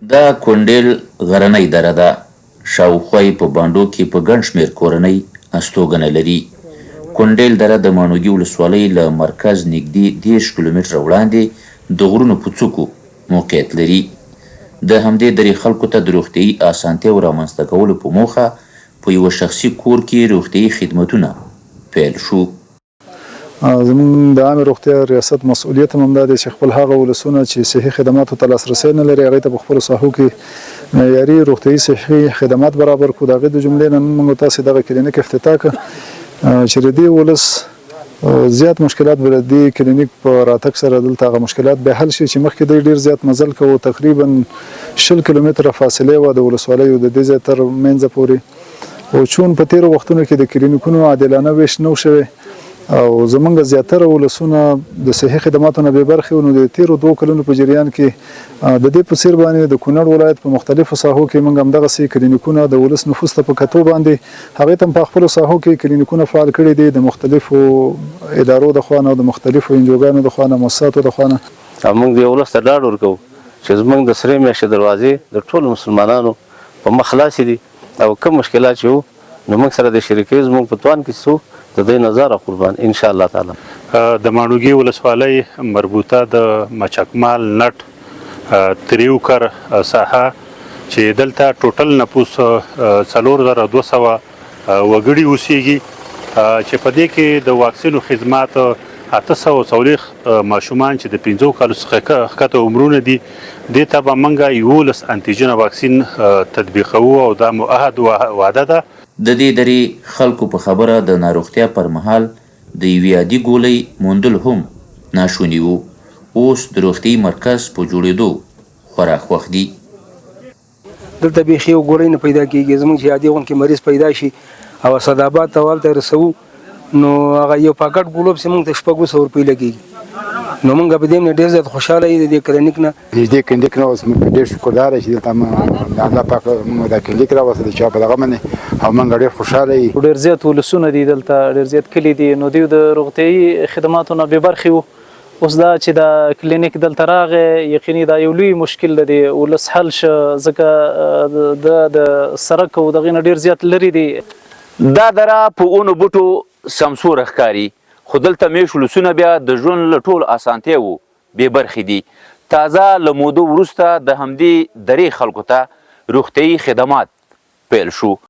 دا کونډېل غرنۍ دره ده. شاوخوا یې په بانډو کې په ګڼ شمېر کورنۍ استوګنه لري. کونډېل دره د ماڼوګي ولسوالۍ له مرکز نږدې 10 کیلومتره وړاندې د غرونو په څوکو موقعیت لري. د همدې درې خلکو ته د روغتیایي اسانتیاو رامنځته کولو په موخه په یوه شخصي کور کې روغتیایي خدمتونه پیل شو. زموږ د عامې روغتیا ریاست مسؤلیت هم همدا دی چې خپل هغه ولسونه چې صحي خدماتو ته لاسرسی نه لري هغوی ته په خپلو ساحو کې معیاري روغتیایي صحي خدمات برابر کړو. د هغې د جملې نه نن موږ تاسې دغه کلینیک افتتاح کړ چې د دې ولس زیات مشکلات به د دې کلینیک په راتګ سره دلته هغه مشکلات به حل شي چې مخکې دوی ډېر زیات مزل کوو. تقریبا 20 کیلومتره فاصلې وه د ولسوالیو د دې ځای تر منځه پورې، او چون په تېرو وختونو کې د کلینیکونو عادلانه ویش نه و شوی او زمونږ زیاتره ولسونه د صحي خدماتو نه بې برخې وو، نو د تېرو 2 کلونو په جریان کې د دې په څېر باندې د کونړ ولایت په مختلفو ساحو کې موږ همدغسې کلینیکونه د ولس نفوس ته په کتو باندې هغې ته هم په خپلو ساحو کې کلینیکونه فعال کړي دي د مختلفو ادارو د خوا نه او د مختلفو انجوګانو د خوا نه مؤسساتو د خوا نه. موږ د ولس ته ډاډ ورکوو چې زموږ د سرې میاشتې دروازې د ټولو مسلمانانو په مخ خلاصې دي او کوم مشکلات چې وو نو موږ سره د شریکۍ زموږ په توان کې څو د دې نظر قربان ان شاء الله تعالی. د ماڼوګي ولسوالۍ مربوطه د مچکمال نټ تریوکر ساحه چې دلته ټوټل نفوس 4200 وګړي اوسیږي چې په دې کې د واکسینو خدمات 840 ماشومان چې د 15 کالو څخه ښکته عمرونه دي دې ته به موږ 11 انټيجن واکسین تطبیقوو او دا معهد وعده ده. د دې درې خلکو په خبره د ناروغتیا پر مهال د یوې عادي ګولۍ موندل هم ناشوني وو. اوس د روغتیایي مرکز په جوړېدو خورا خوښ دي. دلته بیخي یو ګولۍ نه پیدا کېږي. زموږ چې عادي غوندې مریض پیدا شي او اسداباد ته هلته رسوو نو هغه یو پاکټ ګولو پسې موږ ته 600 روپۍ لګېږي. نو موږ په دې نه ډېر زیات خوشحاله یو د دې کلینیک نه. د دې کلینیک نه اوس موږ ډېر شکرداره چې دلته الله پاک موږ دا کلینیک راوستلی چې په دغه باندې او موږ ډېر خوشحاله یو. ډېر زیات ولسونه دي دلته، ډېر زیات کلي دي، نو دوی د روغتیایي خدماتو نه بې برخې وو. اوس دا چې دا کلینیک دلته راغی یقیني دا یو لوی مشکل دی ولس حل شه، ځکه د سړک او دغې نه ډېر زیات لرې دی. دا دره په اونو بوټو سمسوره ښکاري خو دلته میشت ولسونه بیا د ژوند له ټولو اسانتیاوو بې برخې دي. تازه له مودو وروسته د همدې درې خلکو ته روغتیایي خدمات پیل شو.